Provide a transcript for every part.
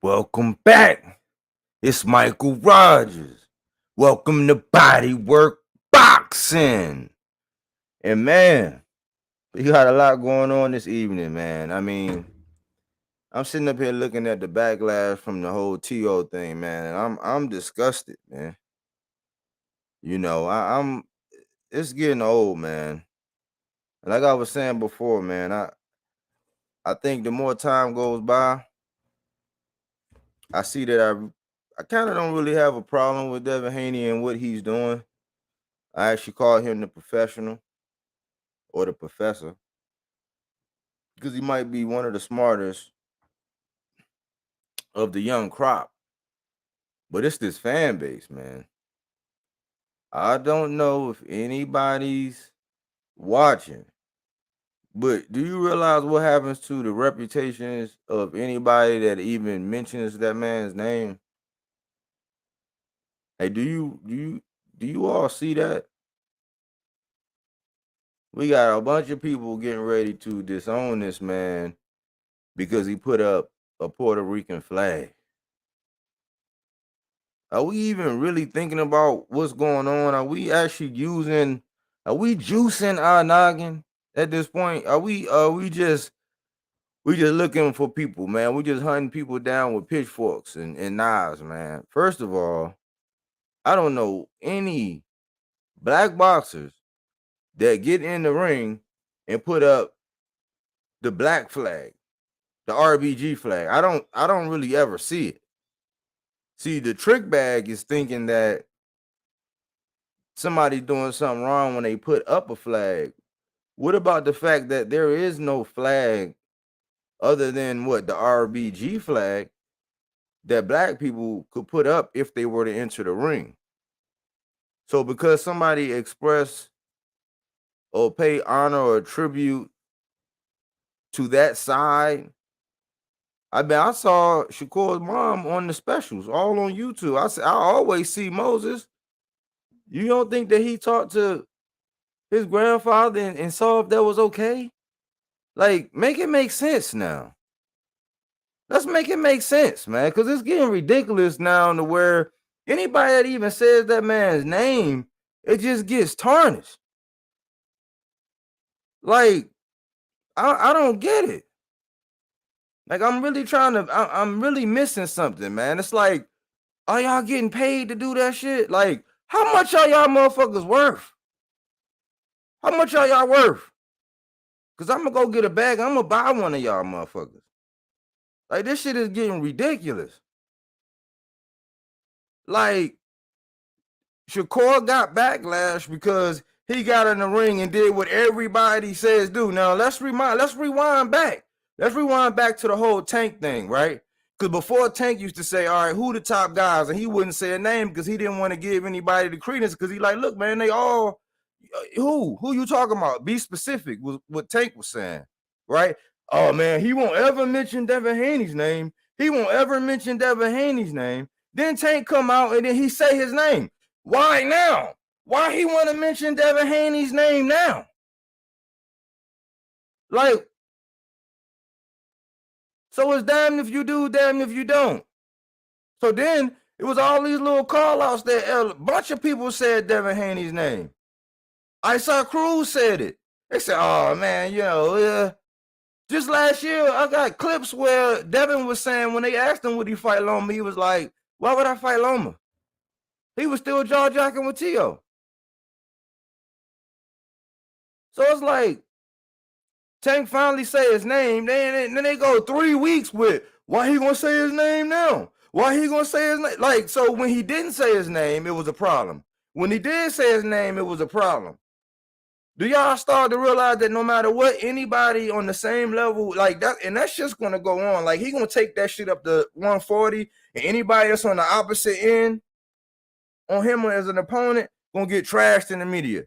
Welcome back. It's Michael Rogers. Welcome to Bodywork Boxing. And man, we got a lot going on this evening, man. I mean, I'm sitting up here looking at the backlash from the whole TO thing, man, and I'm disgusted, man. I'm it's getting old, man. Like I was saying before, man, I think the more time goes by, I see that I kind of don't really have a problem with Devin Haney and what he's doing. I actually call him the professional or the professor because he might be one of the smartest of the young crop. But it's this fan base, man. I don't know if anybody's watching, but do you realize what happens to the reputations of anybody that even mentions that man's name? Hey, do you all see that? We got a bunch of people getting ready to disown this man because he put up a Puerto Rican flag. Are we even really thinking about what's going on? Are we juicing our noggin at this point? Are we just looking for people, man? We just hunting people down with pitchforks and knives, man. First of all, I don't know any black boxers that get in the ring and put up the black flag, the RBG flag. I don't really ever see it. See, the trick bag is thinking that somebody doing something wrong when they put up a flag. What about the fact that there is no flag other than what the RBG flag that black people could put up if they were to enter the ring? So because somebody express or pay honor or tribute to that side, I saw Shakur's mom on the specials all on YouTube. I always see Moses. You don't think that he talked to his grandfather and saw if that was okay? Like, make it make sense now. Let's make it make sense, man, because it's getting ridiculous now to where anybody that even says that man's name, it just gets tarnished. Like, I don't get it. Like, I'm really missing something, man. It's like, are y'all getting paid to do that shit? Like, how much are y'all motherfuckers worth? How much are y'all worth? Because I'm going to go get a bag. I'm going to buy one of y'all motherfuckers. Like, this shit is getting ridiculous. Like, Shakur got backlash because he got in the ring and did what everybody says do. Now, let's rewind back. Let's rewind back to the whole Tank thing, right? Because before Tank used to say, all right, who the top guys? And he wouldn't say a name because he didn't want to give anybody the credence because he like, look, man, they all, who you talking about? Be specific was what Tank was saying, right? Oh, man, he won't ever mention Devin Haney's name. He won't ever mention Devin Haney's name. Then Tank come out and then he say his name. Why now? Why he want to mention Devin Haney's name now? Like, so it's damn if you do, damn if you don't. So then it was all these little call outs that a bunch of people said Devin Haney's name. I saw Cruz said it. They said, oh man, just last year I got clips where Devin was saying when they asked him would he fight Loma, he was like, why would I fight Loma? He was still jaw jacking with Tio. So it's like Tank finally say his name, then they go 3 weeks with why he gonna say his name now? Why he gonna say his name? Like, so when he didn't say his name, it was a problem. When he did say his name, it was a problem. Do y'all start to realize that no matter what, anybody on the same level like that, and that's just gonna go on. Like, he gonna take that shit up to 140, and anybody that's on the opposite end on him as an opponent gonna get trashed in the media.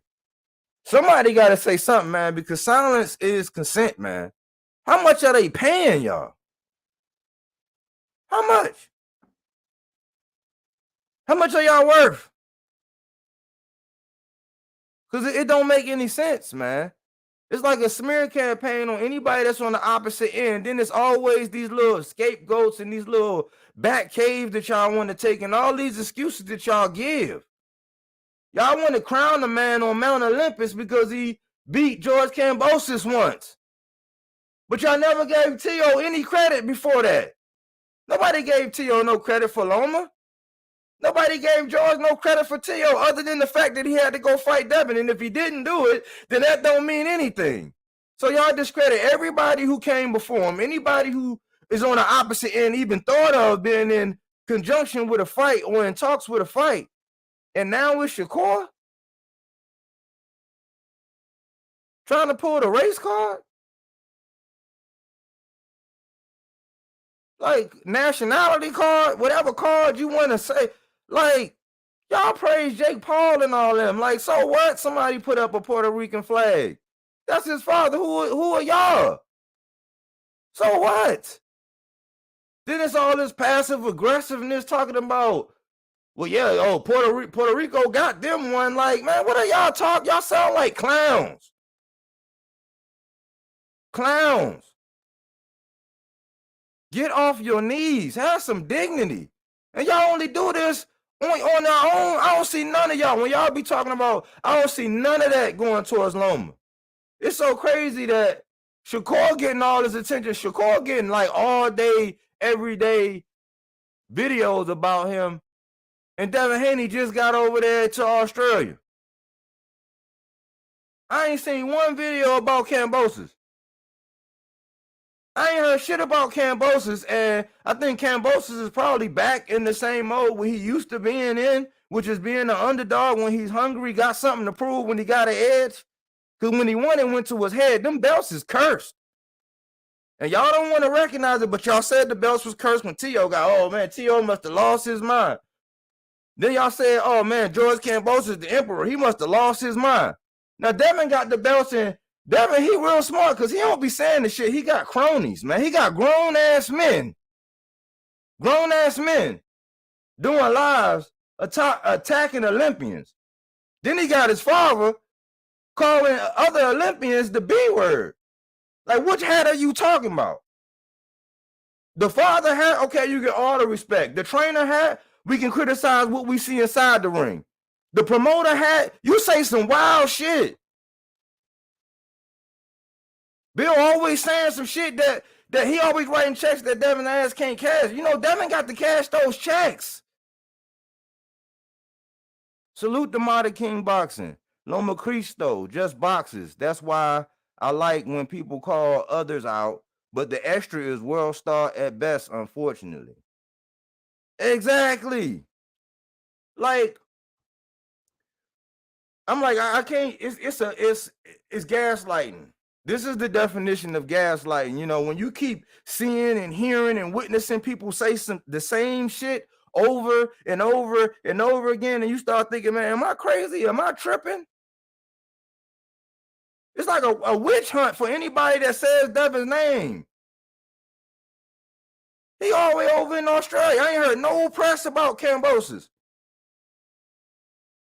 Somebody got to say something, man, because silence is consent, man. How much are they paying y'all? How much? How much are y'all worth? Because it don't make any sense, man. It's like a smear campaign on anybody that's on the opposite end. Then it's always these little scapegoats and these little back caves that y'all want to take and all these excuses that y'all give. Y'all want to crown the man on Mount Olympus because he beat George Kambosos once. But y'all never gave T.O. any credit before that. Nobody gave T.O. no credit for Loma. Nobody gave George no credit for T.O. other than the fact that he had to go fight Devin. And if he didn't do it, then that don't mean anything. So y'all discredit everybody who came before him. Anybody who is on the opposite end even thought of being in conjunction with a fight or in talks with a fight. And now it's Shakur trying to pull the race card? Like nationality card, whatever card you want to say. Like, y'all praise Jake Paul and all them. Like, so what? Somebody put up a Puerto Rican flag. That's his father. Who are y'all? So what? Then it's all this passive aggressiveness talking about, well, yeah, oh, Puerto Rico got them one. Like, man, what are y'all talking? Y'all sound like clowns. Clowns. Get off your knees. Have some dignity. And y'all only do this on our own. I don't see none of y'all. When y'all be talking about, I don't see none of that going towards Loma. It's so crazy that Shakur getting all this attention. Shakur getting like all day, every day videos about him. And Devin Haney just got over there to Australia. I ain't seen one video about Kambosos. I ain't heard shit about Kambosos, and I think Kambosos is probably back in the same mode where he used to being in, which is being an underdog when he's hungry, got something to prove when he got an edge. Because when he won, it went to his head. Them belts is cursed. And y'all don't want to recognize it, but y'all said the belts was cursed when T.O. got, oh man, T.O. must have lost his mind. Then y'all said, oh man, George Kambosos, the emperor, he must have lost his mind. Now Devin got the belts in. Devin, he real smart because he don't be saying the shit. He got cronies, man. He got grown-ass men doing lives attacking Olympians. Then he got his father calling other Olympians the B word. Like, which hat are you talking about? The father hat, okay, you get all the respect. The trainer hat, we can criticize what we see inside the ring. The promoter hat, you say some wild shit. Bill always saying some shit that he always writing checks that Devin ass can't cash. You know, Devin got to cash those checks. Salute the Mighty King Boxing. Loma Cristo, just boxes. That's why I like when people call others out, but the extra is world star at best, unfortunately. Exactly. Like, I'm like, I can't, it's gaslighting. This is the definition of gaslighting. You know, when you keep seeing and hearing and witnessing people say the same shit over and over and over again, and you start thinking, man, am I crazy? Am I tripping? It's like a witch hunt for anybody that says Devin's name. He all the way over in Australia. I ain't heard no press about Kambosos.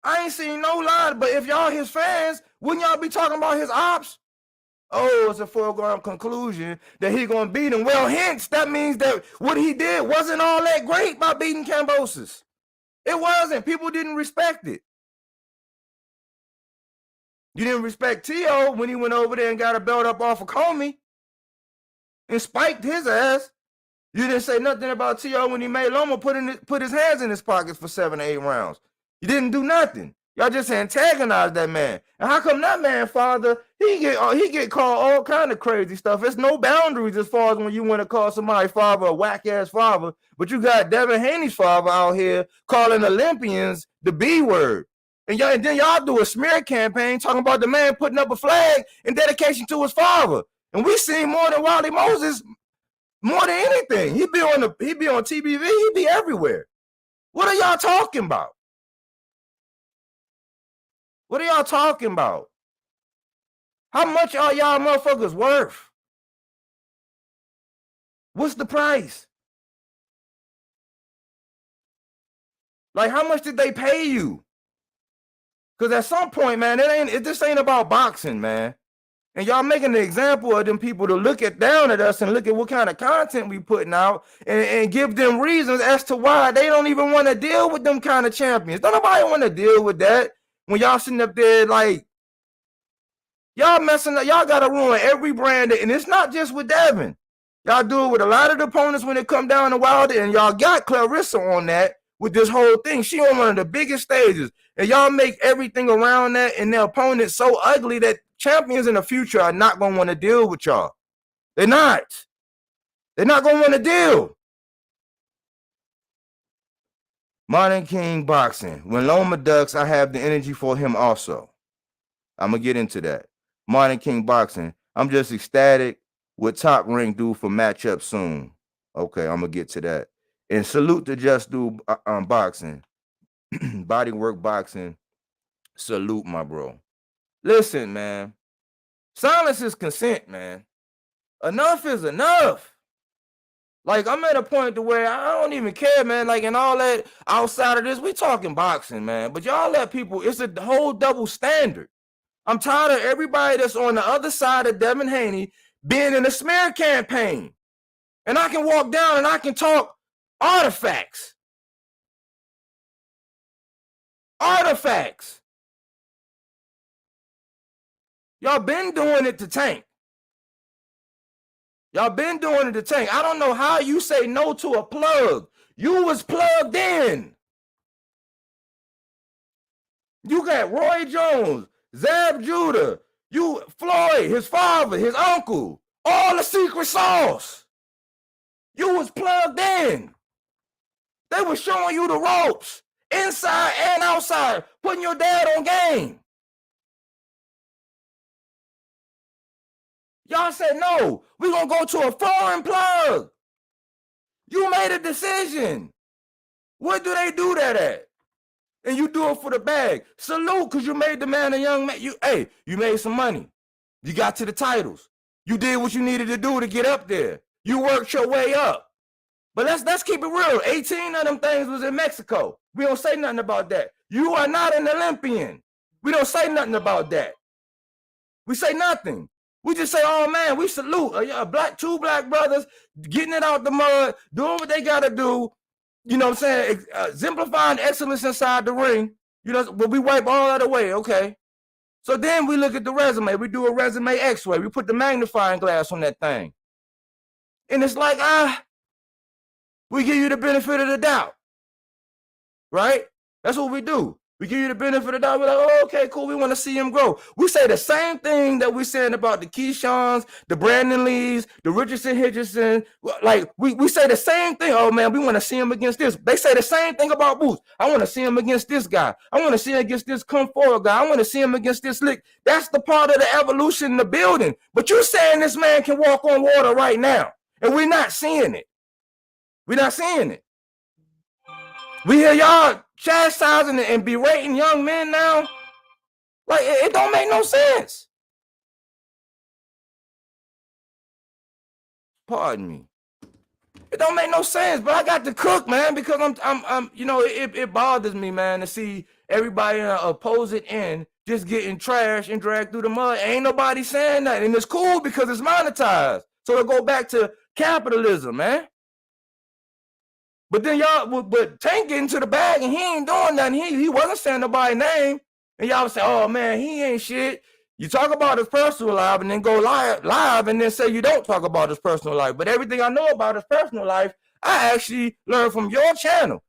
I ain't seen no line, but if y'all his fans, wouldn't y'all be talking about his ops? Oh, it's a foregone conclusion that he gonna beat him. Well, hence, that means that what he did wasn't all that great by beating Kambosos. It wasn't. People didn't respect it. You didn't respect T.O. when he went over there and got a belt up off of Comey and spiked his ass. You didn't say nothing about T.O. when he made Loma put his hands in his pockets for 7 or 8 rounds. You didn't do nothing. Y'all just antagonized that man. And how come that man, father, he get called all kind of crazy stuff. There's no boundaries as far as when you want to call somebody father a whack-ass father, but you got Devin Haney's father out here calling Olympians the B word. And then y'all do a smear campaign talking about the man putting up a flag in dedication to his father. And we seen more than Wally Moses, more than anything. He be on TBV, he be everywhere. What are y'all talking about? What are y'all talking about? How much are y'all motherfuckers worth? What's the price? Like, how much did they pay you? Because at some point, man, this ain't about boxing, man. And y'all making an example of them people to look down at us and look at what kind of content we putting out and give them reasons as to why they don't even want to deal with them kind of champions. Don't nobody want to deal with that when y'all sitting up there like, y'all messing up. Y'all got to ruin every brand. And it's not just with Devin. Y'all do it with a lot of the opponents when it come down to Wilder. And y'all got Clarissa on that with this whole thing. She on one of the biggest stages. And y'all make everything around that and their opponent so ugly that champions in the future are not going to want to deal with y'all. They're not. They're not going to want to deal. Modern King Boxing. When Loma ducks, I have the energy for him also. I'm going to get into that. Modern King Boxing. I'm just ecstatic what Top Rank do for matchup soon. Okay, I'm going to get to that. And salute to Just Do Boxing. Bodywork Boxing. Salute, my bro. Listen, man. Silence is consent, man. Enough is enough. Like, I'm at a point to where I don't even care, man. Like, and all that outside of this, we talking boxing, man. But y'all let people, it's a whole double standard. I'm tired of everybody that's on the other side of Devin Haney being in a smear campaign. And I can walk down and I can talk artifacts. Artifacts. Y'all been doing it to Tank. Y'all been doing it to Tank. I don't know how you say no to a plug. You was plugged in. You got Roy Jones, Zab Judah, you Floyd, his father, his uncle, all the secret sauce. You was plugged in. They were showing you the ropes, inside and outside, putting your dad on game. Y'all said, no, we're going to go to a foreign plug. You made a decision. What do they do that at? And you do it for the bag. Salute, because you made the man a young man. You made some money. You got to the titles. You did what you needed to do to get up there. You worked your way up. But let's keep it real. 18 of them things was in Mexico. We don't say nothing about that. You are not an Olympian. We don't say nothing about that. We say nothing. We just say, oh, man, we salute two black brothers getting it out the mud, doing what they got to do, you know what I'm saying, exemplifying excellence inside the ring, you know, but we wipe all that away, okay? So then we look at the resume. We do a resume x-ray. We put the magnifying glass on that thing. And it's like, we give you the benefit of the doubt, right? That's what we do. We give you the benefit of the doubt. We're like, oh, okay, cool. We want to see him grow. We say the same thing that we're saying about the Keishons, the Brandon Lees, the Richardson Hitchison. Like, we say the same thing. Oh, man, we want to see him against this. They say the same thing about Boots. I want to see him against this guy. I want to see him against this Kung Fu guy. I want to see him against this lick. That's the part of the evolution in the building. But you're saying this man can walk on water right now, and we're not seeing it. We're not seeing it. We hear y'all chastising and berating young men now. Like, it don't make no sense. Pardon me. It don't make no sense, but I got to cook, man, because I'm you know, it bothers me, man, to see everybody in an opposite end just getting trashed and dragged through the mud. Ain't nobody saying that. And it's cool because it's monetized. So it go back to capitalism, man. But then y'all, but Tank get into the bag and he ain't doing nothing. He wasn't saying nobody's name. And y'all say, oh man, he ain't shit. You talk about his personal life and then go live and then say you don't talk about his personal life. But everything I know about his personal life, I actually learned from your channel.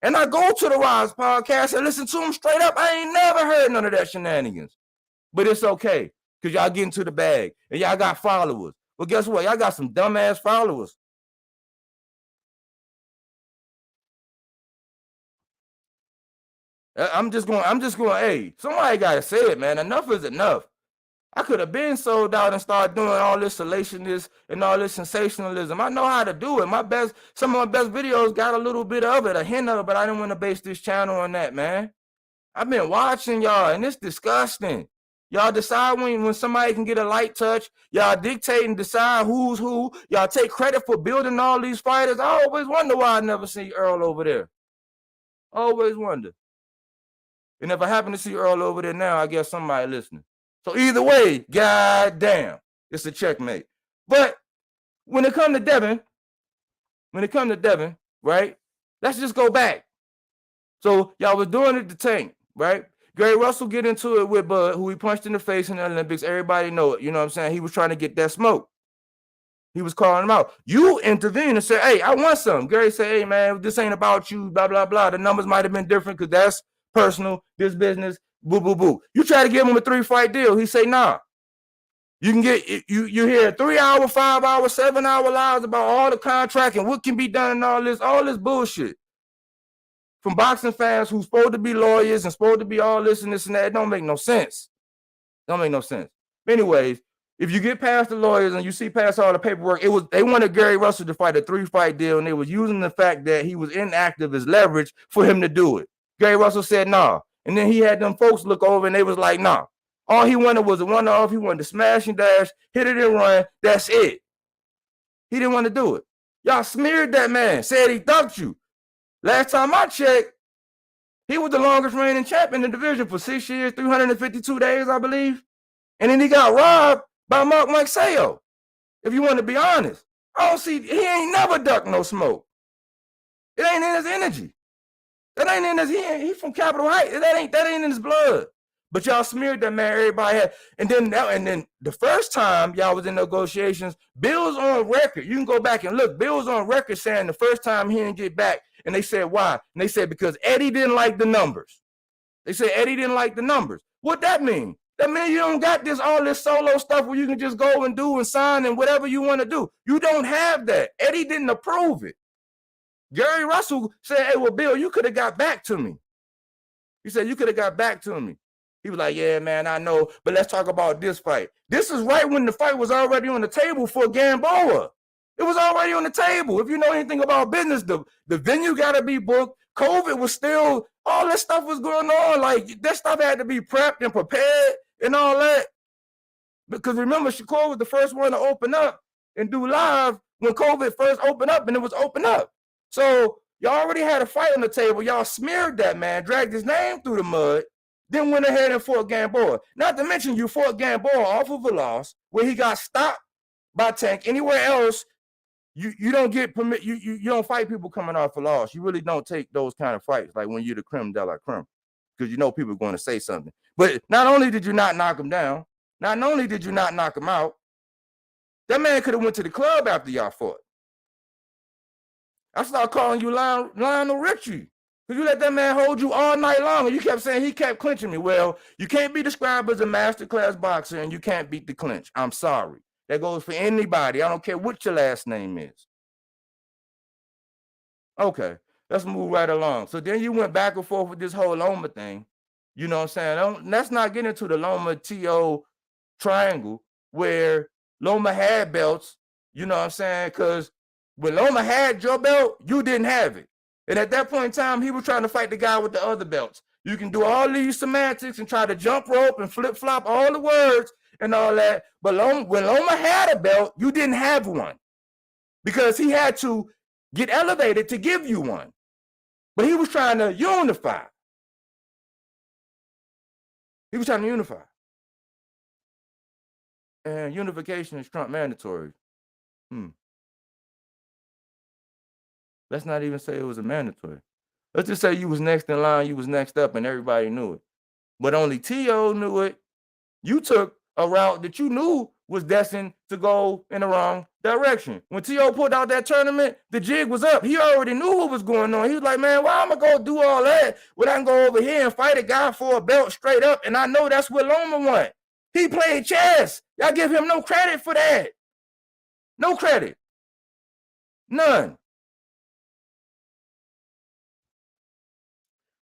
And I go to the Rise podcast and listen to him straight up. I ain't never heard none of that shenanigans. But it's okay, because y'all get into the bag and y'all got followers. Well, guess what? Y'all got some dumbass followers. I'm just going, hey, somebody got to say it, man. Enough is enough. I could have been sold out and started doing all this salacious and all this sensationalism. I know how to do it. Some of my best videos got a little bit of it, a hint of it, but I didn't want to base this channel on that, man. I've been watching y'all, and it's disgusting. Y'all decide when somebody can get a light touch. Y'all dictate and decide who's who. Y'all take credit for building all these fighters. I always wonder why I never see Earl over there. Always wonder. And if I happen to see Earl over there now, I guess somebody listening. So either way, goddamn, it's a checkmate. But when it comes to Devin, right? Let's just go back. So y'all was doing it to Tank, right? Gary Russell get into it with Bud, who he punched in the face in the Olympics. Everybody know it. You know what I'm saying? He was trying to get that smoke. He was calling him out. You intervened and said, hey, I want something. Gary said, hey, man, this ain't about you, blah, blah, blah. The numbers might have been different because that's personal, this business, boo, boo, boo. You try to give him a 3-fight deal. He say, nah. You can get, you hear 3-hour, 5-hour, 7-hour lies about all the contract and what can be done and all this bullshit. From boxing fans who's supposed to be lawyers and supposed to be all this and that, it don't make no sense. Don't make no sense. Anyways, if you get past the lawyers and you see past all the paperwork, they wanted Gary Russell to fight a 3-fight deal, and they was using the fact that he was inactive as leverage for him to do it. Gary Russell said nah, and then he had them folks look over and they was like nah. All he wanted was a one-off. He wanted to smash and dash, hit it and run. That's it. He didn't want to do it. Y'all smeared that man. Said he dunked you. Last time I checked, he was the longest reigning champ in the division for 6 years, 352 days, I believe. And then he got robbed by Mark Maxeo. If you want to be honest, I don't see, he ain't never ducked no smoke. It ain't in his energy. That ain't in his, he from Capitol Heights. That ain't in his blood. But y'all smeared that man, everybody had. And then the first time y'all was in negotiations, Bill's on record. You can go back and look. Bill's on record saying the first time he didn't get back. And they said, why? And they said, because Eddie didn't like the numbers. They said Eddie didn't like the numbers. What that mean? That means you don't got all this solo stuff where you can just go and do and sign and whatever you want to do. You don't have that. Eddie didn't approve it. Gary Russell said, hey, well, Bill, you could have got back to me. He said, you could have got back to me. He was like, yeah, man, I know, but let's talk about this fight. This is right when the fight was already on the table for Gamboa. It was already on the table. If you know anything about business, the venue got to be booked. COVID was still, all this stuff was going on. Like, that stuff had to be prepped and prepared and all that. Because remember, Shakur was the first one to open up and do live when COVID first opened up, and it was open up. So y'all already had a fight on the table. Y'all smeared that man, dragged his name through the mud, then went ahead and fought Gamboa. Not to mention you fought Gamboa off of a loss where he got stopped by Tank. Anywhere else, you don't get permit. You don't fight people coming off a loss. You really don't take those kind of fights like when you're the creme de la creme, because you know people are going to say something. But not only did you not knock him down, not only did you not knock him out, that man could have went to the club after y'all fought. I started calling you Lionel Richie. Because you let that man hold you all night long, and you kept saying he kept clinching me. Well, you can't be described as a masterclass boxer, and you can't beat the clinch. I'm sorry. That goes for anybody. I don't care what your last name is. Okay, let's move right along. So then you went back and forth with this whole Loma thing. You know what I'm saying? Let's not get into the Loma-T.O. triangle where Loma had belts. You know what I'm saying? Because when Loma had your belt, you didn't have it. And at that point in time, he was trying to fight the guy with the other belts. You can do all these semantics and try to jump rope and flip-flop all the words and all that. But when Loma had a belt, you didn't have one because he had to get elevated to give you one. But he was trying to unify. He was trying to unify. And unification is Trump mandatory. Let's not even say it was a mandatory. Let's just say you was next in line, you was next up, and everybody knew it. But only T.O. knew it. You took a route that you knew was destined to go in the wrong direction. When T.O. pulled out that tournament, the jig was up. He already knew what was going on. He was like, man, why am I going to do all that when I can go over here and fight a guy for a belt straight up? And I know that's what Loma want. He played chess. Y'all give him no credit for that. No credit. None.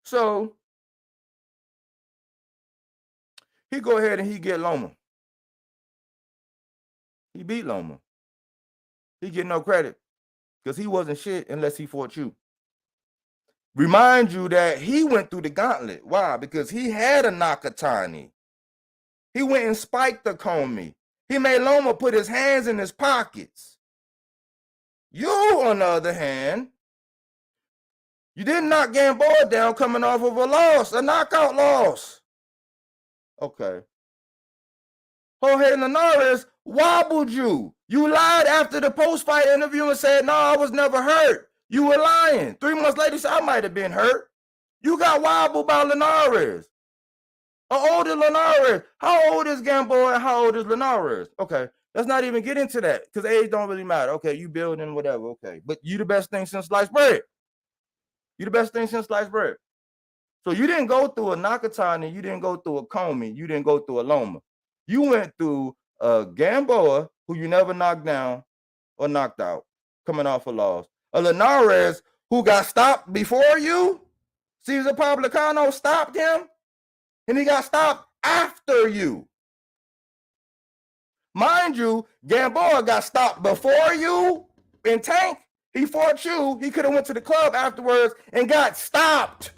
So he go ahead and he get Loma. He beat Loma. He get no credit because he wasn't shit unless he fought you. Remind you that he went through the gauntlet. Why? Because he had a Nakatani. He went and spiked the Comey. He made Loma put his hands in his pockets. You, on the other hand, you didn't knock Gamboa down coming off of a loss, a knockout loss. Okay. Jorge Linares wobbled you. You lied after the post-fight interview and said, no, I was never hurt. You were lying. 3 months later, you said, I might have been hurt. You got wobbled by Linares. How old is Linares? How old is Gamboa and how old is Linares? Okay, let's not even get into that because age don't really matter. Okay, you building whatever. Okay, but you the best thing since sliced bread. You the best thing since sliced bread. So you didn't go through a Nakatani, you didn't go through a Comey, you didn't go through a Loma. You went through a Gamboa, who you never knocked down or knocked out, coming off a loss. A Linares, who got stopped before you. Cesar Publicano stopped him, and he got stopped after you. Mind you, Gamboa got stopped before you in Tank. He fought you. He could have went to the club afterwards and got stopped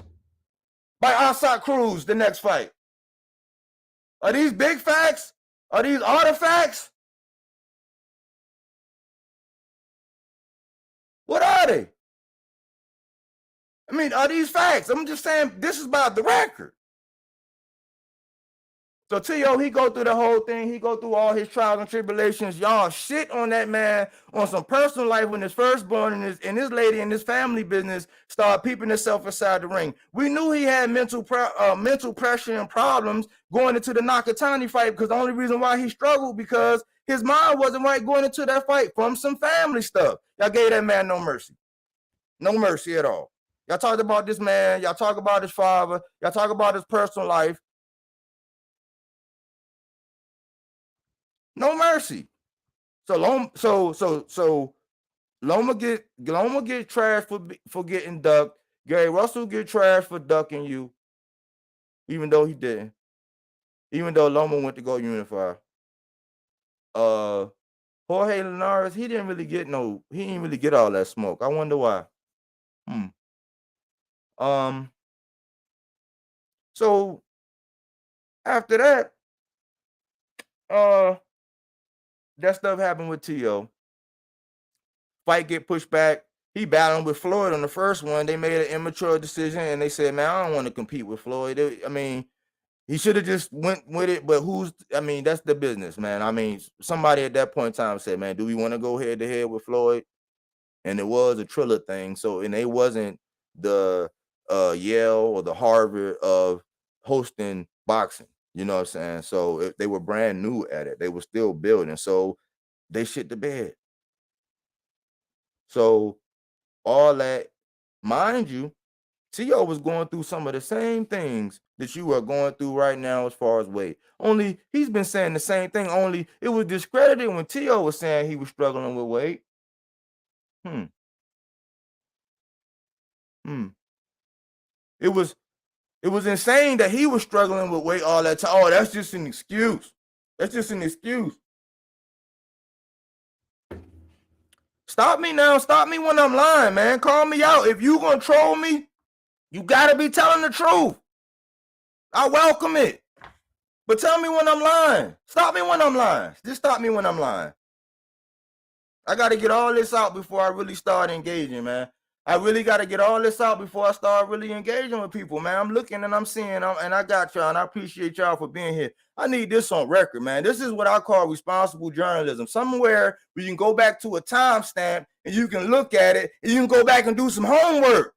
by Asad Cruz the next fight. Are these big facts? Are these artifacts? What are they? I mean, are these facts? I'm just saying this is about the record. So Tio, he go through the whole thing. He go through all his trials and tribulations. Y'all shit on that man on some personal life when his firstborn and his lady and his family business started peeping himself inside the ring. We knew he had mental pressure and problems going into the Nakatani fight because the only reason why he struggled because his mind wasn't right going into that fight from some family stuff. Y'all gave that man no mercy. No mercy at all. Y'all talked about this man. Y'all talk about his father. Y'all talk about his personal life. No mercy. So Loma get trashed for getting ducked. Gary Russell get trashed for ducking you, even though he didn't. Even though Loma went to go unify. Jorge Linares, he didn't really get all that smoke. I wonder why. So after that, that stuff happened with T.O. Fight get pushed back. He battled with Floyd on the first one. They made an immature decision, and they said, man, I don't want to compete with Floyd. I mean, he should have just went with it, but that's the business, man. I mean, somebody at that point in time said, man, do we want to go head-to-head with Floyd? And it was a Triller thing. So, and they wasn't the Yale or the Harvard of hosting boxing. You know what I'm saying? So if they were brand new at it, they were still building. So they shit the bed. So all that, mind you, T.O. was going through some of the same things that you are going through right now as far as weight. Only he's been saying the same thing, only it was discredited when T.O. was saying he was struggling with weight. It was insane that he was struggling with weight all that time. Oh, that's just an excuse. That's just an excuse. Stop me now. Stop me when I'm lying, man. Call me out. If you gonna troll me, you gotta be telling the truth. I welcome it. But tell me when I'm lying. Stop me when I'm lying. Just stop me when I'm lying. I gotta get all this out before I really start engaging, man. I really got to get all this out before I start really engaging with people, man. I'm looking and I'm seeing, and I got y'all, and I appreciate y'all for being here. I need this on record, man. This is what I call responsible journalism. Somewhere where you can go back to a timestamp and you can look at it and you can go back and do some homework.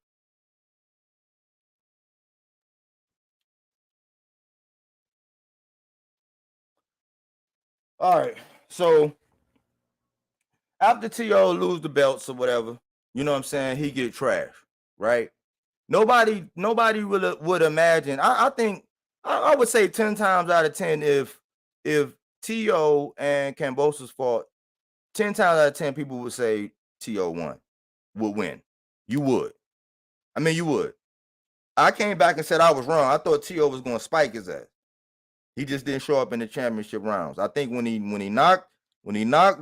All right. So after T.O. lose the belts or whatever, you know what I'm saying, he get trashed, right? Nobody would imagine. I think I would say 10 times out of 10 if T.O. and Kambosos fought, 10 times out of 10 people would say T.O. would win. You would. I mean, you would. I came back and said I was wrong. I thought T.O. was going to spike his ass. He just didn't show up in the championship rounds. I think when he knocked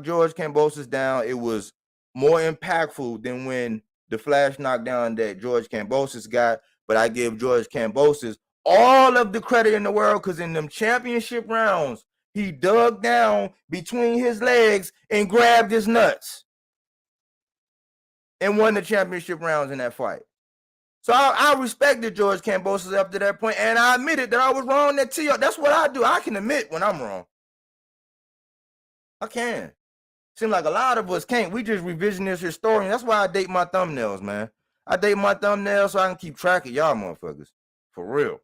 George Kambosos down, it was more impactful than when the flash knockdown that George Kambosos got. But I give George Kambosos all of the credit in the world because in them championship rounds, he dug down between his legs and grabbed his nuts and won the championship rounds in that fight. So I respected George Kambosos up to that point, and I admitted that I was wrong. That's what I do. I can admit when I'm wrong. I can. Seem like a lot of us can't. We just revisionist historian. That's why I date my thumbnails, man. I date my thumbnails so I can keep track of y'all motherfuckers. For real.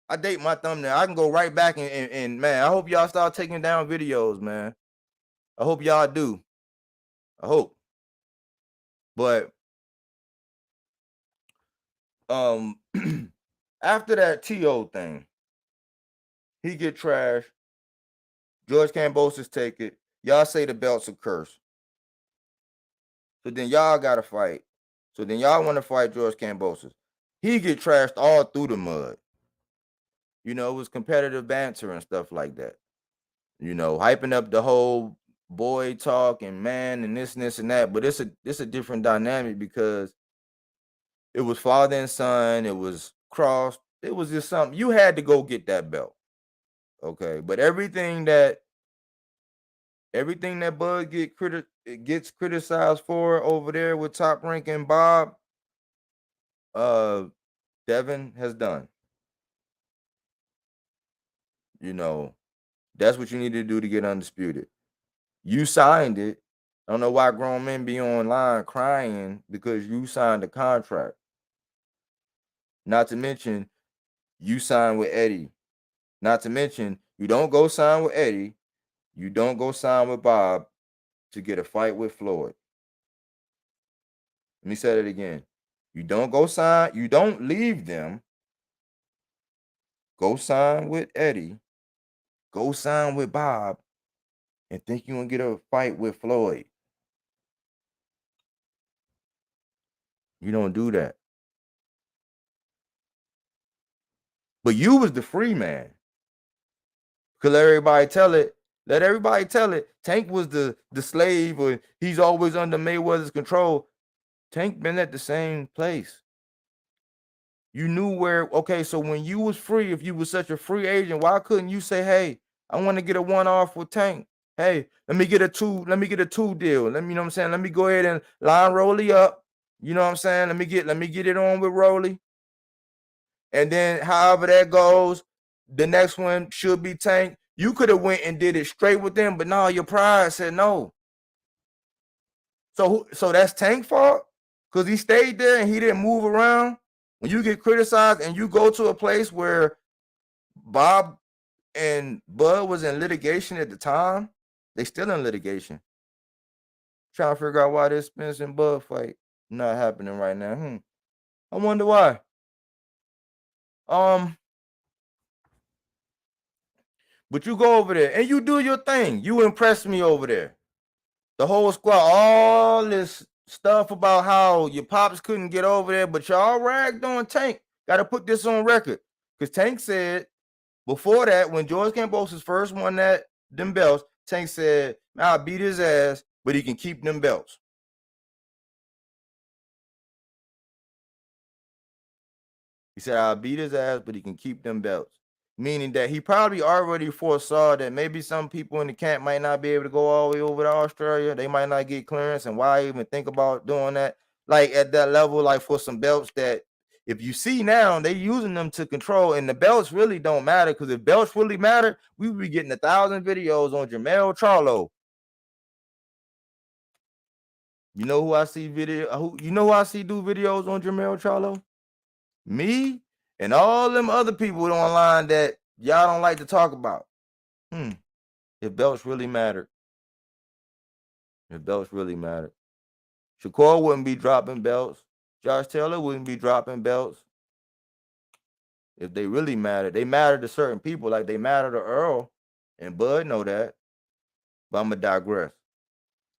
I date my thumbnail. I can go right back and man, I hope y'all start taking down videos, man. I hope y'all do. I hope. But after that T.O. thing, he get trashed. George Kambosos take it. Y'all say the belt's a curse. So then y'all gotta fight. So then y'all want to fight George Kambosos. He get trashed all through the mud. You know, it was competitive banter and stuff like that. You know, hyping up the whole boy talk and man and this and that. But it's a different dynamic because it was father and son. It was crossed. It was just something. You had to go get that belt. Okay. But everything that Bud gets criticized for over there with Top Rank and Bob, Devin has done. You know, that's what you need to do to get undisputed. You signed it. I don't know why grown men be online crying because you signed a contract. Not to mention, you signed with Eddie. Not to mention, you don't go sign with Eddie. You don't go sign with Bob to get a fight with Floyd. Let me say it again. You don't go sign. You don't leave them. Go sign with Eddie. Go sign with Bob and think you're going to get a fight with Floyd. You don't do that. But you was the free man. Because let everybody tell it. Tank was the slave, or he's always under Mayweather's control. Tank been at the same place. You knew where, okay, so when you was free, if you was such a free agent, why couldn't you say, hey, I want to get a one-off with Tank. Hey, let me get a two deal. Let me, you know what I'm saying? Let me go ahead and line Rolly up. You know what I'm saying? Let me get it on with Rolly. And then however that goes, the next one should be Tank. You could have went and did it straight with them, but no, your pride said no. So that's Tank's fault? Because he stayed there and he didn't move around? When you get criticized and you go to a place where Bob and Bud was in litigation at the time, they still in litigation. Trying to figure out why this Spence and Bud fight not happening right now. I wonder why. But you go over there and you do your thing. You impress me over there. The whole squad, all this stuff about how your pops couldn't get over there, but y'all ragged on Tank. Got to put this on record. Because Tank said before that, when George Kambosos first won them belts, Tank said, I'll beat his ass, but he can keep them belts. He said, I'll beat his ass, but he can keep them belts. Meaning that he probably already foresaw that maybe some people in the camp might not be able to go all the way over to Australia. They might not get clearance. And why even think about doing that? Like at that level, like for some belts that if you see now, they using them to control. And the belts really don't matter, because if belts really matter, we would be getting 1,000 videos on Jermell Charlo. You know who I see do videos on Jermell Charlo? Me and all them other people online that y'all don't like to talk about. If belts really mattered. Shakur wouldn't be dropping belts. Josh Taylor wouldn't be dropping belts. If they really mattered. They matter to certain people, like they matter to Earl. And Bud know that. But I'm going to digress.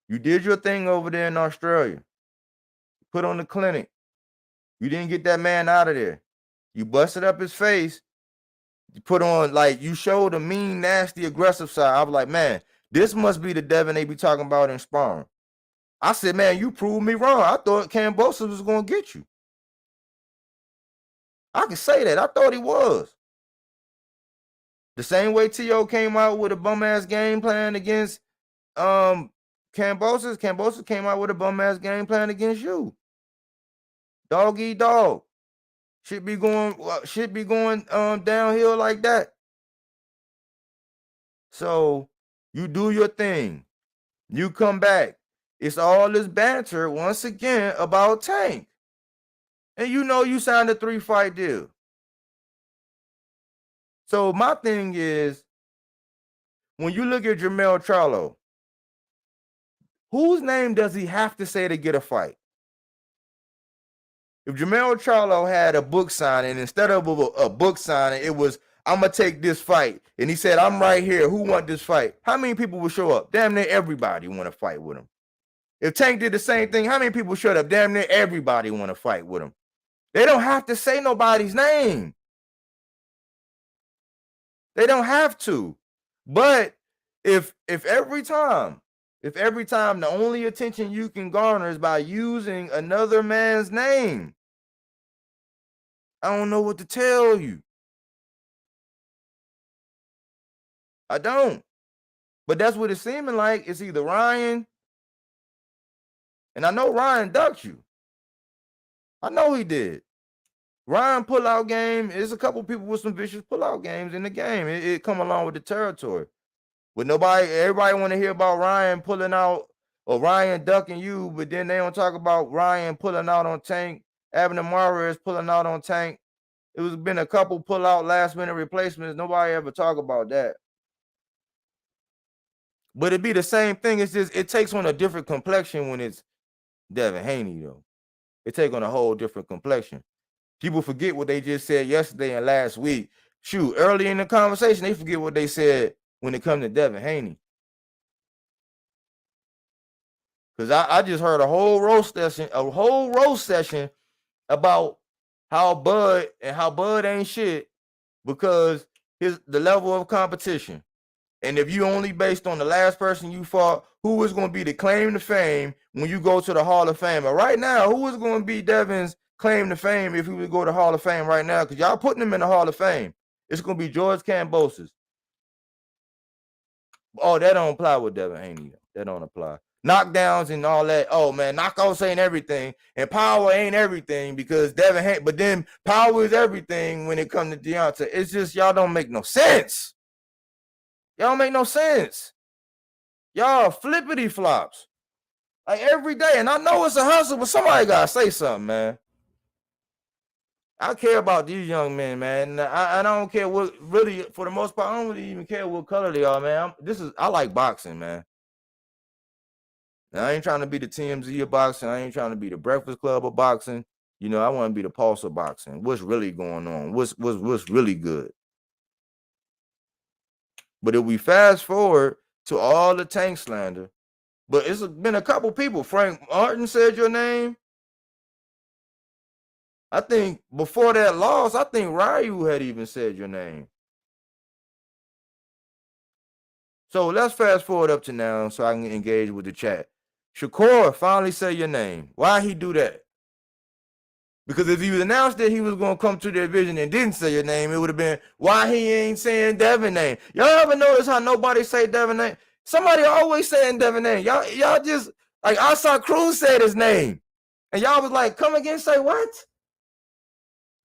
You did your thing over there in Australia. Put on the clinic. You didn't get that man out of there. You busted up his face. You put on, like, you showed a mean, nasty, aggressive side. I was like, man, this must be the Devin they be talking about in sparring. I said, man, you proved me wrong. I thought Kambosos was going to get you. I can say that. I thought he was. The same way T.O. came out with a bum-ass game plan against Kambosos. Kambosos came out with a bum-ass game plan against you. Dog eat dog. Should be going downhill like that. So You do your thing. You come back. It's all this banter once again about Tank. And you know you signed a 3-fight deal. So my thing is, when you look at Jermell Charlo, whose name does he have to say to get a fight? If Jermell Charlo had a book signing, instead of a book signing, it was, I'm going to take this fight. And he said, I'm right here. Who want this fight? How many people would show up? Damn near everybody want to fight with him. If Tank did the same thing, how many people showed up? Damn near everybody want to fight with him. They don't have to say nobody's name. They don't have to. But if every time the only attention you can garner is by using another man's name, I don't know what to tell you. I don't. But that's what it's seeming like. It's either Ryan, and I know Ryan ducked you. I know he did. Ryan pullout game, there's a couple people with some vicious pullout games in the game. It come along with the territory. But everybody want to hear about Ryan pulling out or Ryan ducking you, but then they don't talk about Ryan pulling out on Tank. Abner Mares pulling out on Tank. It was been a couple pull out last minute replacements. Nobody ever talk about that. But it'd be the same thing. It's just it takes on a different complexion when it's Devin Haney, though. It takes on a whole different complexion. People forget what they just said yesterday and last week. Shoot, early in the conversation, they forget what they said when it comes to Devin Haney. Because I just heard a whole roast session about how Bud ain't shit because the level of competition. And if you only based on the last person you fought, who is going to be the claim to fame when you go to the Hall of Fame? And right now, who is going to be Devin's claim to fame if he would go to Hall of Fame right now? Because y'all putting him in the Hall of Fame. It's going to be George Kambosos. Oh, that don't apply with Devin Haney. That don't apply. Knockdowns and all that. Oh, man, knockouts ain't everything. And power ain't everything because Devin Haney. But then power is everything when it comes to Deontay. It's just y'all don't make no sense. Y'all make no sense. Y'all flippity flops. Like every day. And I know it's a hustle, but somebody got to say something, man. I care about these young men, man. I don't care what, really, for the most part, I don't really even care what color they are, man. I like boxing, man. And I ain't trying to be the TMZ of boxing. I ain't trying to be the Breakfast Club of boxing. You know, I want to be the pulse of boxing. What's really going on? What's really good? But if we fast forward to all the Tank slander, but it's been a couple people. Frank Martin said your name. I think before that loss, I think Ryu had even said your name. So let's fast forward up to now so I can engage with the chat. Shakur finally said your name. Why he do that? Because if he was announced that he was going to come to the division and didn't say your name, it would have been, why he ain't saying Devin name? Y'all ever notice how nobody say Devin name? Somebody always saying Devin name. Y'all just, like I saw Cruz said his name. And y'all was like, come again, say what?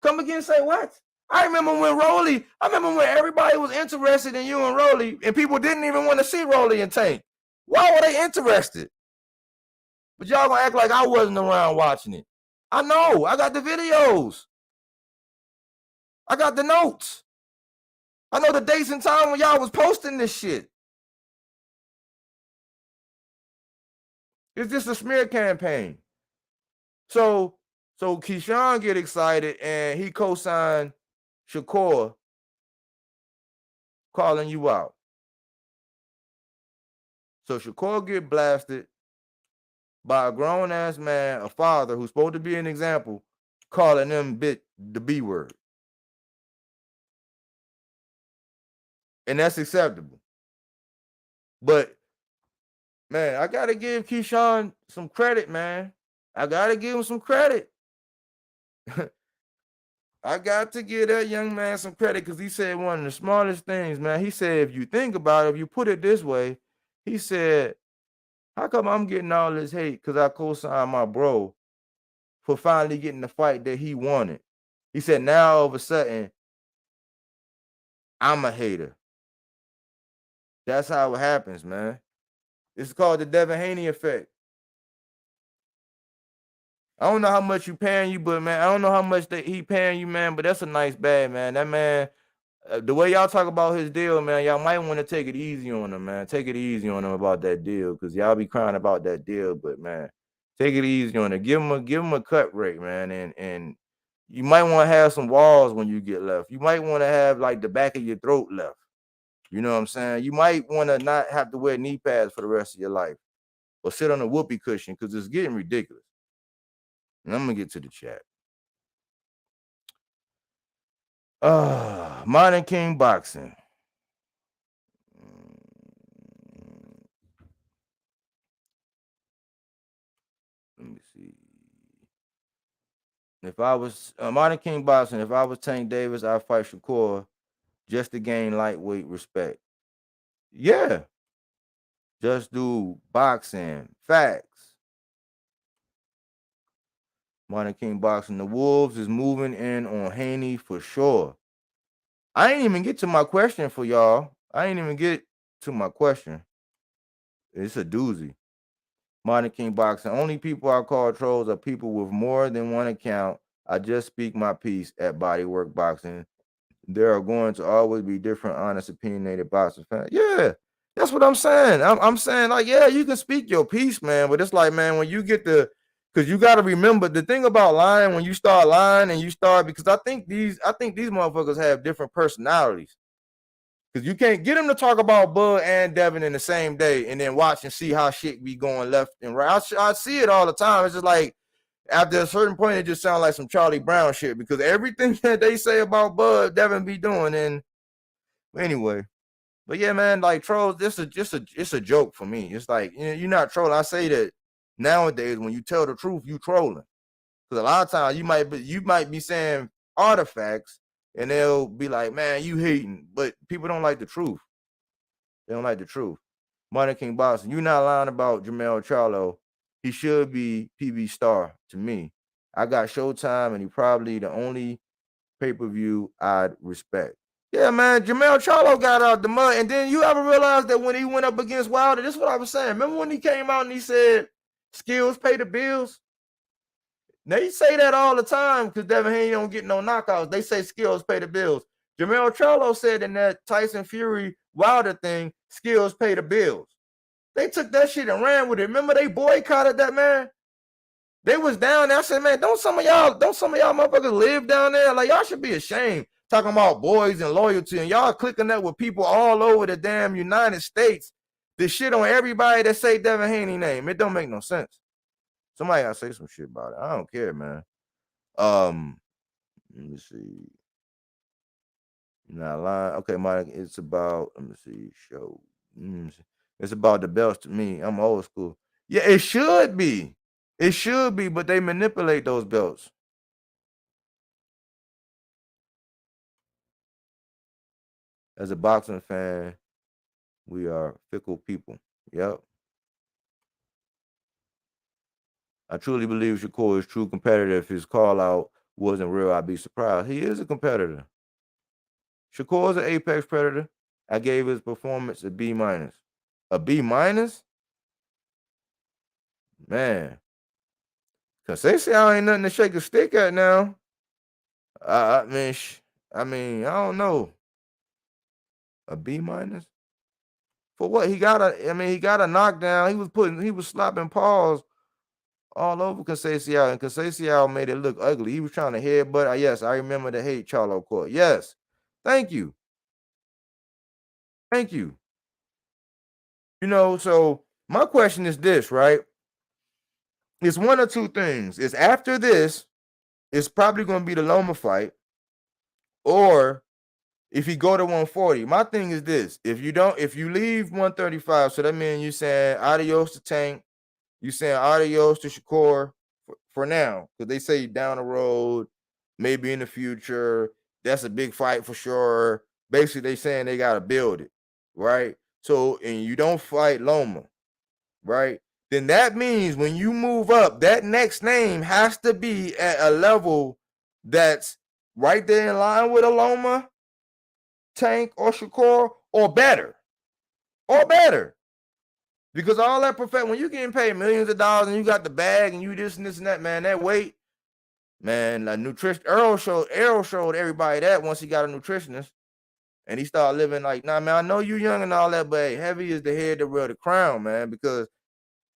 Come again, say what? I remember when everybody was interested in you and Rolly, and people didn't even want to see Rolly and Tank. Why were they interested? But y'all gonna act like I wasn't around watching it. I know. I got the videos. I got the notes. I know the dates and time when y'all was posting this shit. It's just a smear campaign. So Keyshawn get excited and he co-signed Shakur calling you out. So Shakur get blasted by a grown-ass man, a father who's supposed to be an example, calling them the B word. And that's acceptable. But, man, I got to give Keyshawn some credit, man. I got to give him some credit. I got to give that young man some credit because he said one of the smartest things, man. He said, if you think about it, if you put it this way, he said, how come I'm getting all this hate because I co-signed my bro for finally getting the fight that he wanted? He said, now all of a sudden, I'm a hater. That's how it happens, man. It's called the Devin Haney effect. I don't know how much you paying you, but man, I don't know how much that he paying you, man. But that's a nice bag, man. That man, the way y'all talk about his deal, man, y'all might want to take it easy on him, man. Take it easy on him about that deal, because y'all be crying about that deal, but man, take it easy on him. Give him a cut rate, man, and you might want to have some walls when you get left. You might want to have like the back of your throat left. You know what I'm saying? You might want to not have to wear knee pads for the rest of your life, or sit on a whoopee cushion, because it's getting ridiculous. And I'm gonna get to the chat. Modern King Boxing. Let me see. If I was Modern King Boxing, if I was Tank Davis, I'd fight Shakur just to gain lightweight respect. Yeah. Just do boxing. Facts. Modern King Boxing. The Wolves is moving in on Haney for sure. I ain't even get to my question for y'all. It's a doozy. Modern King Boxing. Only people I call trolls are people with more than one account. I just speak my piece at Bodywork Boxing. There are going to always be different, honest, opinionated boxing fans. Yeah, that's what I'm saying. I'm saying, like, yeah, you can speak your piece, man. But it's like, man, when you get because you got to remember the thing about lying. When you start lying and you start, because I think these motherfuckers have different personalities. Because you can't get them to talk about Bud and Devin in the same day and then watch and see how shit be going left and right. I see it all the time. It's just like, after a certain point, it just sounds like some Charlie Brown shit, because everything that they say about Bud, Devin be doing. And anyway, but yeah, man, like trolls, it's a joke for me. It's like, you're not trolling. I say that nowadays, when you tell the truth, you trolling. Because a lot of times you might be saying artifacts, and they'll be like, man, you hating. But people don't like the truth. They don't like the truth. Money King Boxing, you're not lying about Jermell Charlo. He should be PB star to me. I got Showtime, and he probably the only pay-per-view I'd respect. Yeah, man, Jermell Charlo got out the mud. And then you ever realize that when he went up against Wilder, this is what I was saying. Remember when he came out and he said, skills pay the bills? They say that all the time because Devin Haney don't get no knockouts. They say skills pay the bills. Jermell Charlo said in that Tyson Fury Wilder thing, skills pay the bills. They took that shit and ran with it. Remember they boycotted that, man? They was down there. I said, man, don't some of y'all motherfuckers live down there? Like, y'all should be ashamed talking about boys and loyalty, and y'all clicking that with people all over the damn United States. This shit on everybody that say Devin Haney name. It don't make no sense. Somebody gotta say some shit about it. I don't care, man. Let me see. You're not lying. Okay, Mike, it's about, let me see, show. It's about the belts to me. I'm old school. Yeah, it should be. It should be, but they manipulate those belts. As a boxing fan, we are fickle people. Yep. I truly believe Shakur is true competitor. If his call out wasn't real, I'd be surprised. He is a competitor. Shakur is an apex predator. I gave his performance a B minus. A B minus? Man. Cause they say I ain't nothing to shake a stick at now. I mean, I don't know. A B minus? For what? He got a knockdown. He was slapping paws all over Conceição, and Conceição made it look ugly. He was trying to headbutt. Yes, I remember the hate Charlo court. Yes. Thank you. Thank you. So my question is this, right? It's one or two things. It's after this, it's probably going to be the Loma fight, or if you go to 140. My thing is this: if you leave 135, so that means you saying adios to Tank, you saying adios to Shakur for now, because they say down the road, maybe in the future, that's a big fight for sure. Basically, they saying they got to build it, right? So, and you don't fight Loma, right? Then that means when you move up, that next name has to be at a level that's right there in line with a Loma, Tank, or Shakur, or better. or better. Because all that when you getting paid millions of dollars and you got the bag and you this and this and that, man, that weight, man, like nutrition. Earl showed everybody that once he got a nutritionist and he started living like, nah, man, I know you young and all that, but hey, heavy is the head that wear the crown, man. Because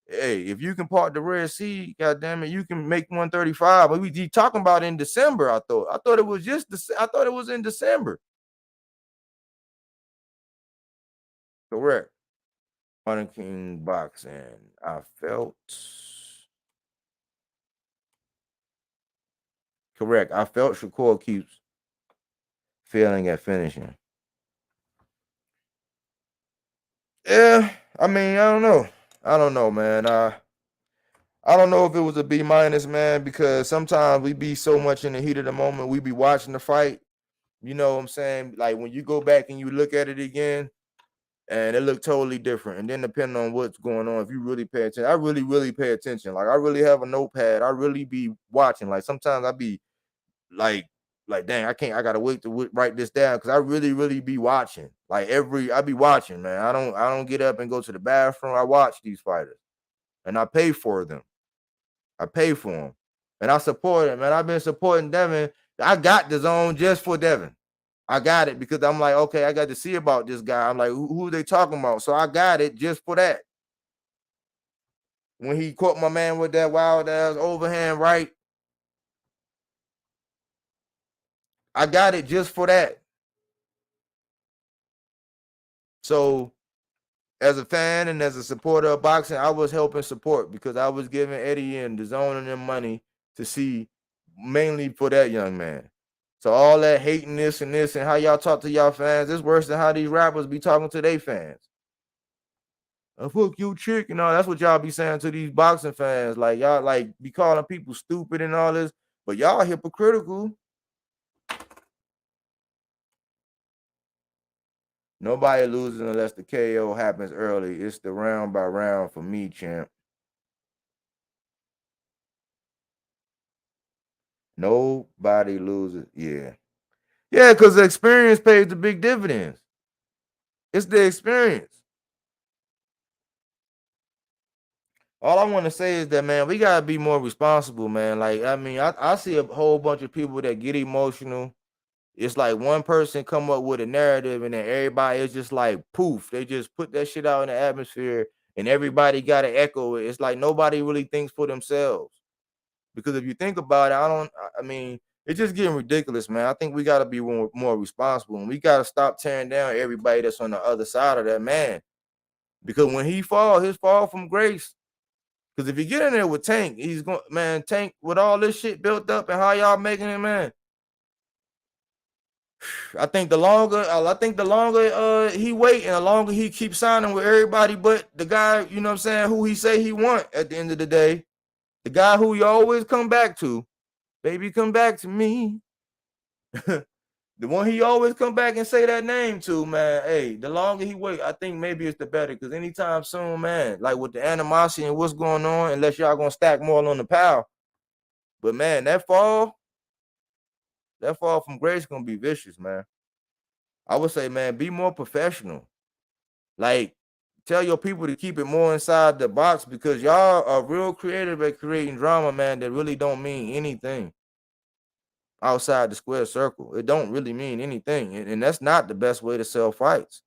hey, if you can part the Red Sea, goddamn it, you can make 135. But we talking about in December. I thought it was I thought it was in December. Correct. Hunter King boxing. I felt correct. I felt Shakur keeps failing at finishing. Yeah, I mean, I don't know. I don't know, man. I don't know if it was a B minus, man, because sometimes we be so much in the heat of the moment. We be watching the fight. You know what I'm saying? Like when you go back and you look at it again, and it looked totally different. And then depending on what's going on, if you really pay attention, I really, really pay attention. Like I really have a notepad. I really be watching. Like sometimes I be like, dang, I gotta wait to write this down because I really, really be watching. Like I be watching, man. I don't get up and go to the bathroom. I watch these fighters, and I pay for them. I pay for them, and I support it, man. I've been supporting Devin. I got the zone just for Devin. I got it because I'm like, okay, I got to see about this guy. I'm like, who are they talking about? So I got it just for that. When he caught my man with that wild ass overhand right, I got it just for that. So as a fan and as a supporter of boxing, I was helping support because I was giving Eddie and the zone and them money to see mainly for that young man. So all that hating this and how y'all talk to y'all fans, it's worse than how these rappers be talking to their fans. Fuck you, chick, and all. That's what y'all be saying to these boxing fans. Like y'all like be calling people stupid and all this, but y'all hypocritical. Nobody loses unless the KO happens early. It's the round by round for me, champ. Nobody loses. Yeah. Yeah, because the experience pays the big dividends. It's the experience. All I want to say is that, man, we gotta be more responsible, man. Like, I mean, I see a whole bunch of people that get emotional. It's like one person come up with a narrative and then everybody is just like poof. They just put that shit out in the atmosphere and everybody got to echo it. It's like nobody really thinks for themselves. Because if you think about it, I mean, it's just getting ridiculous, man. I think we got to be more responsible and we got to stop tearing down everybody that's on the other side of that man. Because when he fall, his fall from grace. Because if you get in there with Tank, he's going, man, Tank with all this shit built up and how y'all making it, man. I think the longer he wait and the longer he keeps signing with everybody but the guy, you know what I'm saying, who he say he want at the end of the day, the guy who you always come back to, baby, come back to me. The one he always come back and say that name to, man. Hey, the longer he wait, I think maybe it's the better. Cause anytime soon, man, like with the animosity and what's going on, unless y'all gonna stack more on the pile. But man, that fall from grace gonna be vicious, man. I would say, man, be more professional. Like, tell your people to keep it more inside the box because y'all are real creative at creating drama, man, that really don't mean anything outside the square circle. It don't really mean anything. And that's not the best way to sell fights.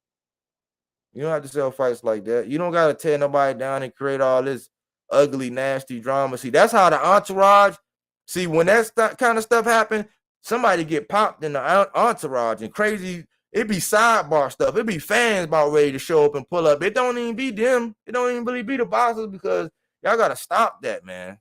You don't have to sell fights like that. You don't got to tear nobody down and create all this ugly, nasty drama. See, that's how the entourage, see, when that kind of stuff happen, somebody get popped in the entourage and crazy. It be sidebar stuff. It be fans about ready to show up and pull up. It don't even be them. It don't even really be the bosses because y'all got to stop that, man.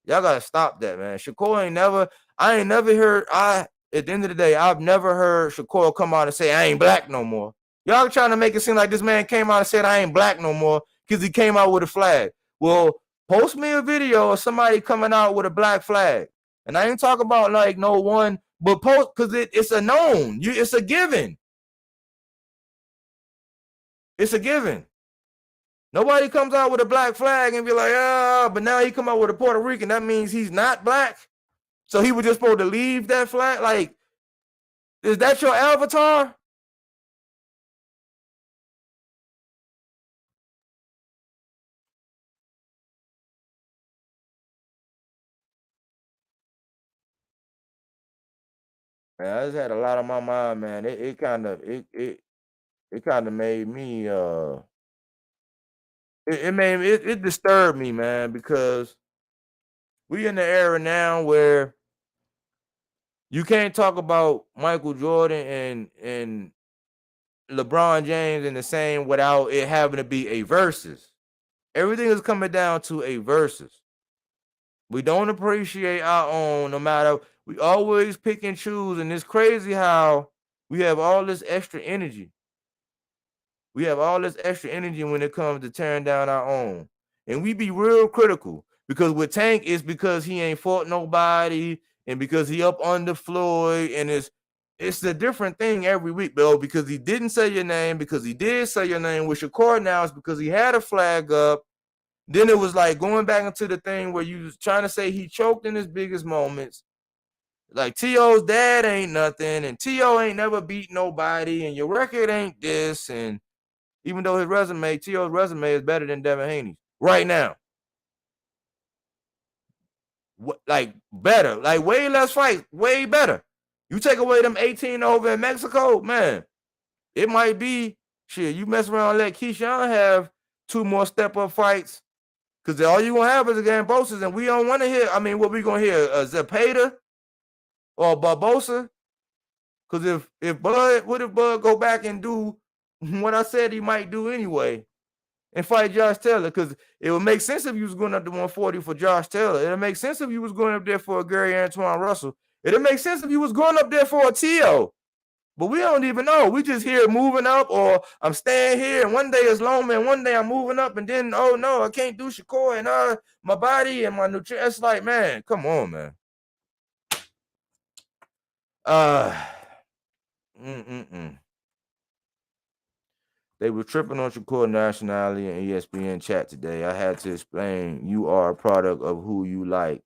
Y'all gotta stop that, man. Shakur I ain't never heard, at the end of the day, I've never heard Shakur come out and say, I ain't black no more. Y'all trying to make it seem like this man came out and said, I ain't black no more because he came out with a flag. Well, post me a video of somebody coming out with a black flag. And I ain't talking about like no one, but post, because it's a known. It's a given. It's a given. Nobody comes out with a black flag and be like, but now he come out with a Puerto Rican. That means he's not black. So he was just supposed to leave that flag? Like, is that your avatar? Man, I just had a lot on my mind, man. It kind of it kind of made me it disturbed me, man, because we in the era now where you can't talk about Michael Jordan and LeBron James in the same without it having to be a versus. Everything is coming down to a versus. We don't appreciate our own, no matter we always pick and choose, and it's crazy how we have all this extra energy. We have all this extra energy when it comes to tearing down our own. And we be real critical because with Tank, it's because he ain't fought nobody and because he up under Floyd. And it's a different thing every week, Bill, because he didn't say your name, because he did say your name. With Shakur now, it's because he had a flag up. Then it was like going back into the thing where you was trying to say he choked in his biggest moments. Like T.O.'s dad ain't nothing, and T.O. ain't never beat nobody, and your record ain't this, and even though his resume, T.O.'s resume is better than Devin Haney's right now. Like better, like way less fights, way better. You take away them 18 over in Mexico, man, it might be shit. You mess around and let Keyshawn have 2 more step-up fights, because all you gonna have is a Gambosas, and we don't want to hear. I mean, what we gonna hear? Zepeda or Barbosa? Because if Bud, what if Bud go back and do what I said he might do anyway, and fight Josh Taylor? Because it would make sense if you was going up to 140 for Josh Taylor. It'll make sense if you was going up there for a Gary Antoine Russell. It'll make sense if you was going up there for a T.O. But we don't even know. We just hear moving up, or I'm staying here, and one day it's Loma, and one day I'm moving up, and then, oh no, I can't do Shakur, and my body and my nutrition. It's like, man, come on, man. They were tripping on Shakur nationality and ESPN chat today. I had to explain, you are a product of who you like,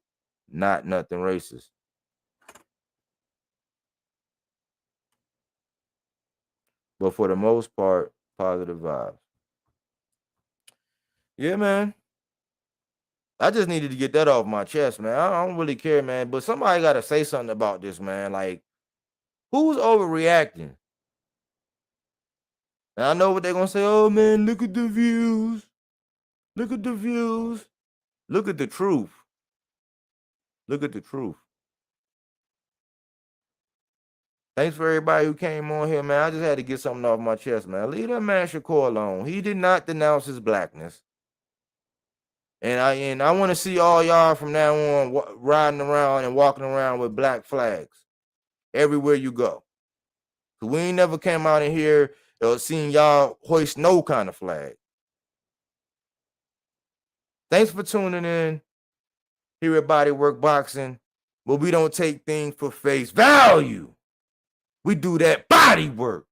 not nothing racist. But for the most part, positive vibes. Yeah, man. I just needed to get that off my chest, man. I don't really care, man. But somebody got to say something about this, man. Like, who's overreacting? And I know what they're going to say. Oh, man, look at the views. Look at the views. Look at the truth. Look at the truth. Thanks for everybody who came on here, man. I just had to get something off my chest, man. Leave that man Shakur alone. He did not denounce his blackness. And I want to see all y'all from now on riding around and walking around with black flags everywhere you go. Cause we ain't never came out in here or seen y'all hoist no kind of flag. Thanks for tuning in here at Body Work Boxing, but we don't take things for face value. We do that body work.